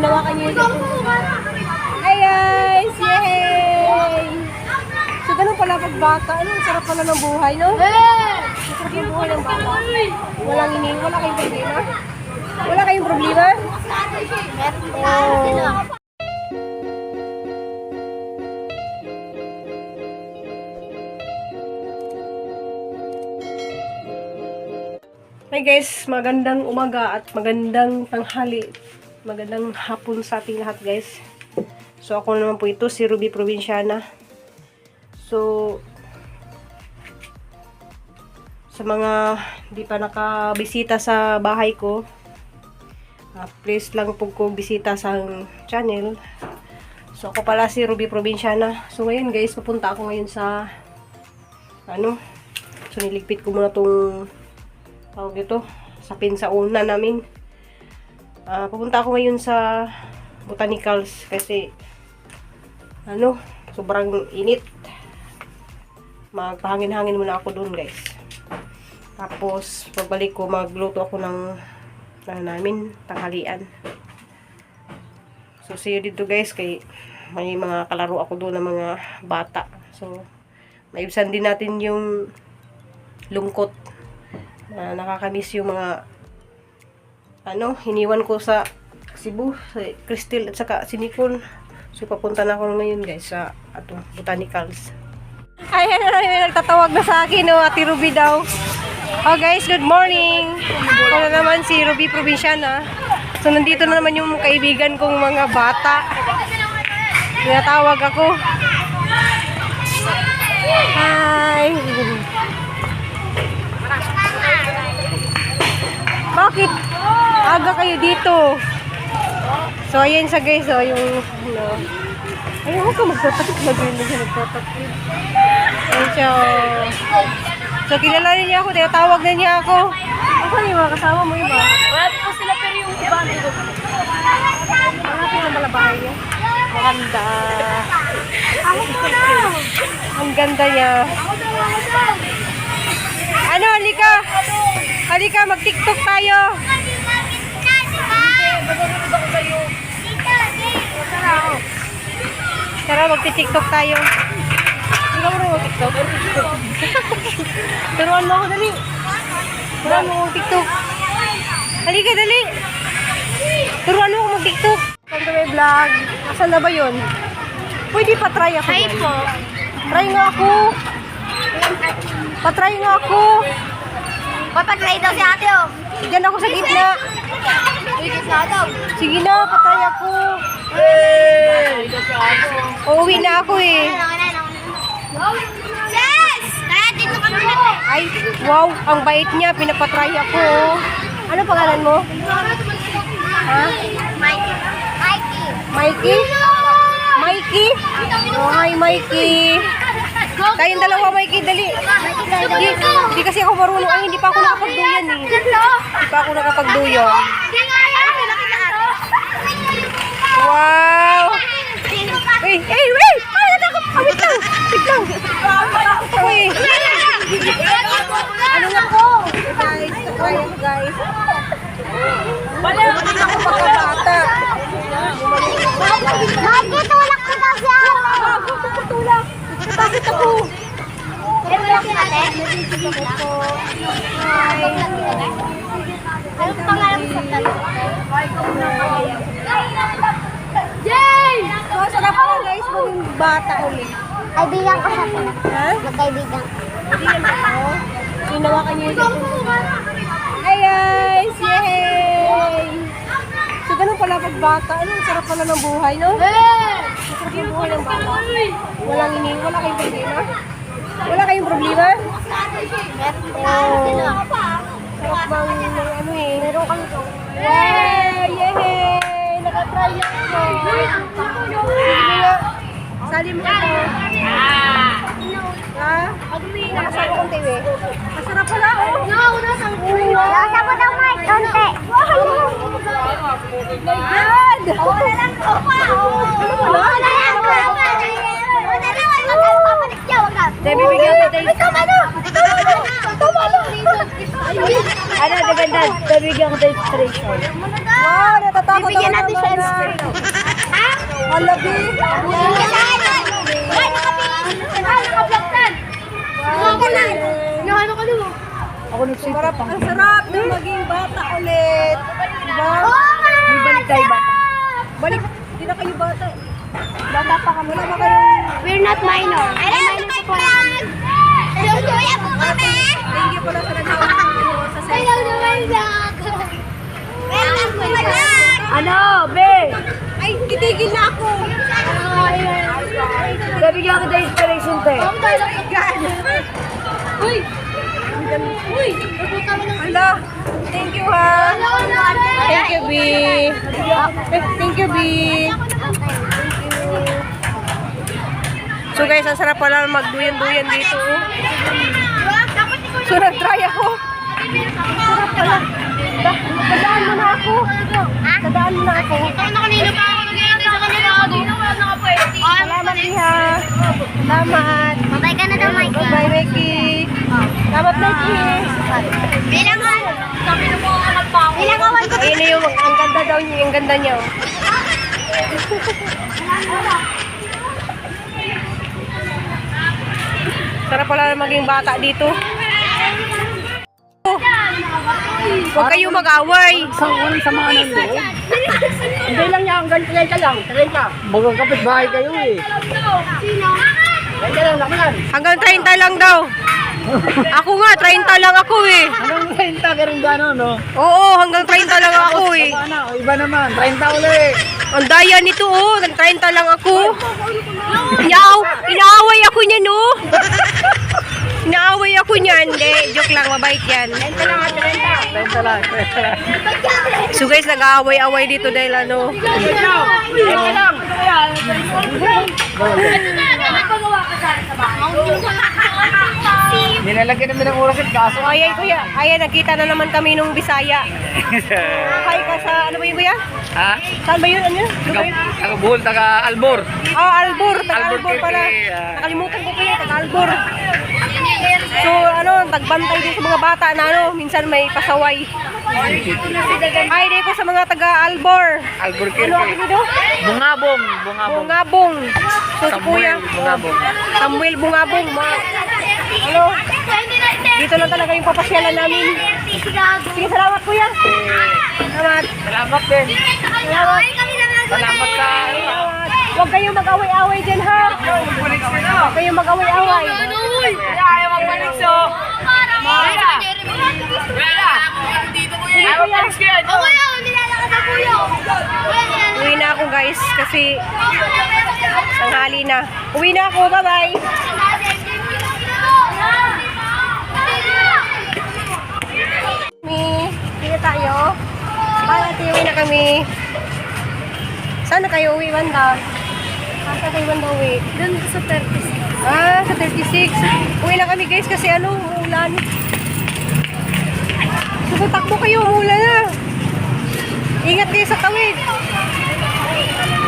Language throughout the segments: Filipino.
Hinawakan niyo yung Hi guys! Yay! So, ganun pala pag bata. Ano, sarap pala ng buhay, no? Sarap ng buhay ng bata. Wala kayong problema? Wala kayong problema? Oh. Hi guys, magandang umaga at magandang tanghali. Magandang hapon sa ating lahat guys. So ako naman po ito, si Ruby Provinciana. So sa mga di pa nakabisita sa bahay ko, please lang po ko bisita sa channel. So ako pala si Ruby Provinciana. So ngayon guys, pupunta ako ngayon sa so niligpit ko muna tong tawag ito, sa pinsauna namin. Pupunta ako ngayon sa botanicals kasi sobrang init. Magpahangin-hangin muna ako doon guys. Tapos pagbalik ko, magluto ako ng namin tanghalian. So see you dito guys, kay may mga kalaro ako doon ng mga bata. So maibsan din natin yung lungkot. Nakakamiss yung mga hiniwan ko sa Cebu, sa Crystal at saka si Nicole. So papunta na ako ngayon guys sa botanicals. Ayan na, nagtatawag na sa akin Ate Ruby daw. Oh guys, good morning. Ako na naman si Ruby Provinciana. So nandito na naman yung kaibigan kong mga bata. Tinatawag ako. Hi. Bakit? Aga kayo dito. So, ayan sa guys, yung ayun, huwag ka magtatakit. Maganda siya nagtatakit. Ayan siya. So, kilala niya ako. Tinatawag na niya ako. Ako yung mga kasama mo iba? Wala po sila pero yung iba dito. Wala po yung malabahay niya. Maganda. Ang ganda niya. Halika. Halika, mag-tiktok tayo. Tara, mag-tiktok tayo. Hindi ka mo mag-tiktok? Turuan mo ako, dali. Turuan mo mag-tiktok. Halika, dali. Turuan mo ako mag-tiktok. Kanda may vlog. Asan na ba yun? Pwede pa try ako. Hi po. Try nga ako. Patry nga ako. Papatry daw si ate Diyan ako sa gitna. Sige na, patry ako. Uuwi na ako eh. Yes! Kaya dito kami na. Ay, wow, ang bait niya. Pinapatry ako. Ano pangalan mo? Ha? Mikey. Mikey? Mikey? Oh, hi Mikey. Tayong dalawa, Mikey, dali. Di kasi ako marunong. Ay, hindi pa ako nakapagduyan eh. Hindi pa ako nakapagduyan. Wow! Wait! Ay, natakot! Wait lang! Natakot ako eh. Ano na ko? Guys, try ako guys. Bumalik ako pagkabata. Bakit tulak ko daw siya? Tulak! Bakit ako? Tulak ate? Anong pangalan mo sa tanong? Yay! So, sarap pala guys, maging bata ulit. Kaibigan ko siya. Ha? Magkaibigan. Hindi naman ako. Hinawakan niyo yung Hi guys! Yay! So, ganun pala pag bata. Ano, sarap pala ng buhay, no? Sarap ng buhay ng bata. Wala kayong problema? Wala kayong problema? Oh. Sarap bang meron kami ito. Yay! Yay! Nakatry na ako. Sige nga. Sali mo ako. Ha? Nakasama kong TV. Masarap pala, oh. Lasa mo daw, Mike. Konti. My God! Wala lang ko pa. Wala lang ko pa. Dahil bibigyan ko tayo. Ano, maganda. Dahil bibigyan ko tayo inspiration. Wow, natatakot ako naman. Sarap, ang sarap na maging bata ulit. Diba? May balik tayo ba? Balik, hindi na kayo bata. Bata pa kami. Wala ba kayo? We're not minor. Ay, minor po lang. Hello, Joya po kami. Thank you pala sa nagsawa sa Hello, Joya. Welcome po lang. Ano, be? Ay, titigil na ako. Bibigyan kita inspiration, te. Uy! Uy! Hala! Thank you, ha! Thank you, B. Thank you, B. So guys, ang sarap pala magduyan-duyan dito. So nag-try ako. Sarap pala. Tadaan mo na ako. Tadaan mo na ako. Kanina pa ako nag-iintay sa kanila. Salamat, Iha. Salamat. Babay ka na daw, Mike. Bye, Becky. Salamat, Becky. Bilangan. Sabi na po ako magpako. Bilangan. Ayun na yung, ang ganda daw niya, yung ganda niya. Oh. Sarap pala maging bata dito. Huwag kayo mag-away. Isang oras sa mga nando. Hindi lang niya, hanggang 30 lang. 30. Bagang kapitbahay kayo eh. Sino? 30 lang naman. Hanggang 30 lang daw. Ako nga, 30 lang ako eh. Hanggang 30 ka rin gano'n, no? Oo, hanggang 30 lang ako eh. Ano, iba naman. 30 ulit. Ang daya nito oh, nag 30 lang ako. Inaaway ako niya no. Inaaway ako niyan. Hindi, joke lang, mabait yan. 30 lang, 30 lang. So guys, nag-aaway-away dito dahil ano. 30 lang. Nilalagyan namin ng oras at kaso. So ayan kuya, ayan nakita na naman kami nung Bisaya. Hi ka sa, ano ba yun kuya? Ha? Saan ba yun? Ano yun? Ano ba yun? Taga Bohol, taga Albor. Albor, taga-Albor Albor pala. City, Nakalimutan ko kuya, taga-Albor. So ano, tagbantay din sa mga bata na ano, minsan may pasaway. Hi din ko sa mga taga-Albor. Albor Ano ako dito? Bungabong. Bungabong. Bungabong. So si kuya, Bungabong. Samuel Bungabong. Ano? Dito lang talaga yung papasyalan namin. Sige, salamat kuya. Salamat. Salamat din. Salamat sa Huwag kayong mag-away-away dyan ha. Huwag kayong mag-away-away. Ayaw magbalik so. Uwi na ako guys kasi tanghali na. Uwi na ako. Bye-bye. Dito tayo. Bye, ate. Uwi na kami. Saan na kayo uwi, Wanda? Saan kayo, Wanda, uwi? Doon sa 36. Ah, sa 36. Uwi na kami guys kasi ano, umuulan. So, takbo kayo, umuulan na. Ingat kayo sa tawid.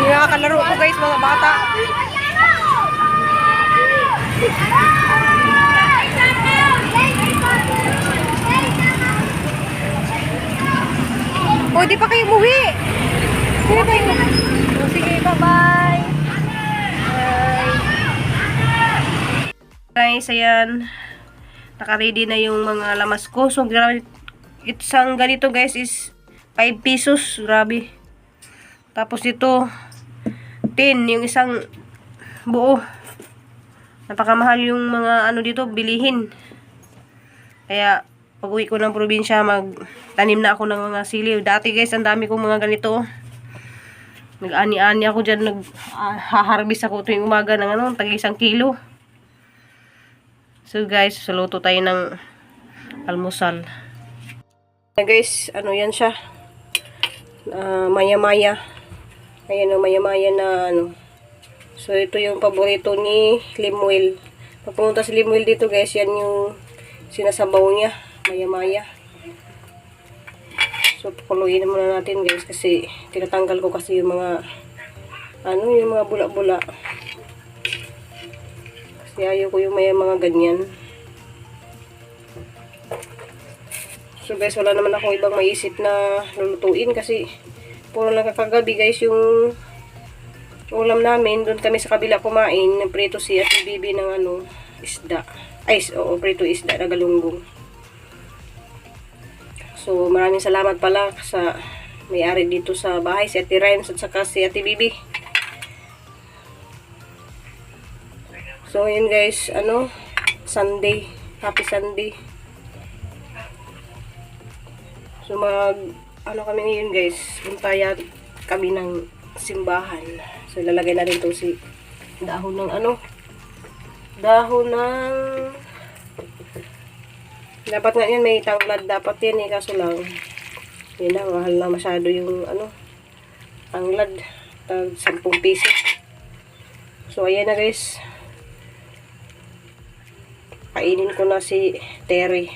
Yung nakakalaro ko guys, mga bata. O, di pa kayo umuwi. Sige kayo. O, sige, bye-bye. Bye. Guys, ayan. Naka-ready na yung mga lamas ko. So, isang ganito guys is 5 pesos. Grabe. Tapos ito, 10. Yung isang buo. Napakamahal yung mga ano dito, bilihin. Kaya, pag uwi ko ng probinsya, magtanim na ako ng mga sili. Dati guys, ang dami kong mga ganito. Nag-ani-ani ako dyan. Nag-harvest ako tuwing umaga ng ano, tag 1 kilo. So guys, saluto tayo ng almusal. Guys, ano yan siya? Maya-maya. Ayan o, maya-maya na ano. So ito yung paborito ni Limuel. Pag pumunta si Limuel dito guys, yan yung sinasabaw niya. Maya-maya. So pakuluin muna natin guys kasi tinatanggal ko kasi yung mga ano, yung mga bula-bula. Kasi ayaw ko yung mga ganyan. So guys, wala naman akong ibang maisip na lulutuin kasi puro lang kakagabi guys yung ulam namin. Doon kami sa kabila kumain ng prito si at bibi ng ano, isda. Ay, oo, prito isda na galunggong. So maraming salamat pala sa may-ari dito sa bahay, si Ate Rhymes at saka si Ate Bibi. So yun guys, Sunday, happy Sunday. So kami ngayon guys, puntayan kami ng simbahan. So lalagay na rin to si dahon ng dapat nga yan may tanglad, dapat yan kaso lang yun na, mahal na masyado yung tanglad, 10 piso. So ayan na guys, kainin ko na si Terry.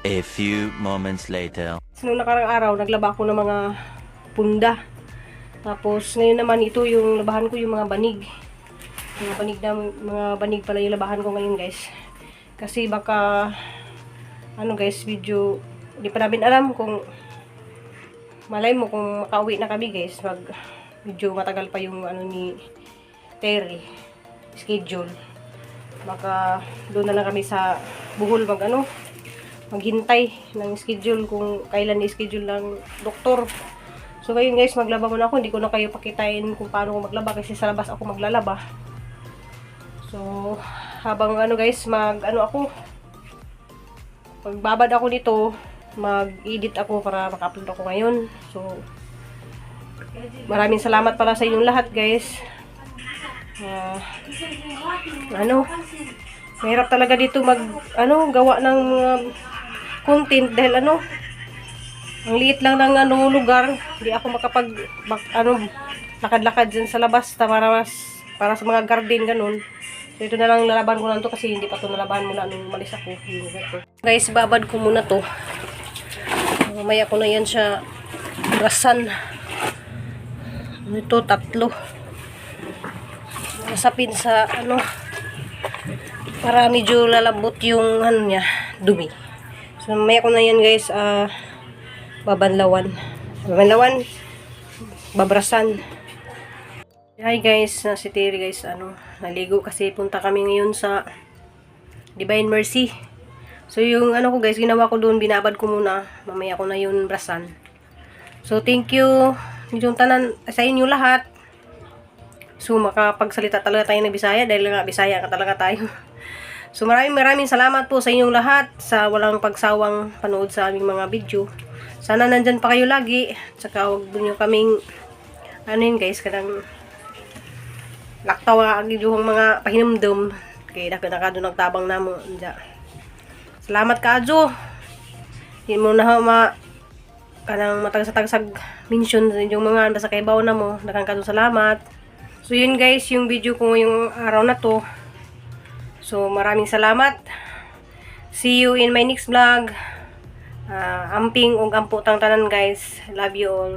A few moments later. So, nung nakarang araw, naglaba ako ng mga punda. Tapos, ngayon naman ito yung labahan ko yung mga banig. Mga banig pala yung labahan ko ngayon guys. Kasi baka, guys, video, hindi pa namin alam kung, malay mo kung makauwi na kami guys. Medyo matagal pa yung ni Terry, schedule. Baka doon na lang kami sa Bohol maghintay ng schedule kung kailan i-schedule ng doktor. So ngayon guys, maglaba muna ako. Hindi ko na kayo pakitain kung paano ko maglaba kasi sa labas ako maglalaba. So habang guys, pagbabad ako nito, mag-edit ako para maka-upload ako ngayon. So maraming salamat pala sa inyong lahat guys. Mahirap talaga dito gawa ng content dahil ang liit lang ng lugar, hindi ako lakad-lakad dyan sa labas para sa mga garden ganun. So ito na lang nalaban ko lang to kasi hindi pa to nalaban mula nung umalis ako. Guys, babad ko muna to. Mamaya ko na yan siya brasan. Ito 3. Nasapin sa para medyo lalambot yung dumi. So mamaya ko na yan guys, babanlawan, babrasan. Hi guys, si Terry guys, naligo kasi punta kami ngayon sa Divine Mercy. So yung ko guys, ginawa ko doon, binabad ko muna, mamaya ko na yun brasan. So thank you yung tanan sa inyo lahat. So makapagsalita talaga tayo ng Bisaya dahil nga Bisaya ka talaga tayo. So maraming salamat po sa inyong lahat sa walang pagsawang panood sa aming mga video. Sana nandyan pa kayo lagi. Tsaka huwag nyo kaming guys, kadang laktaw nga ang inyong mga pahinumdum. Kaya nakado nagtabang na mo. Salamat ka Adjo. Hindi mo na kanang matagsag mention sa inyong mga nasa kaibaw na mo. Nakang salamat. So yun guys, yung video ko yung araw na to. So maraming salamat. See you in my next vlog. Amping ug ampo tang tanan guys. Love you all.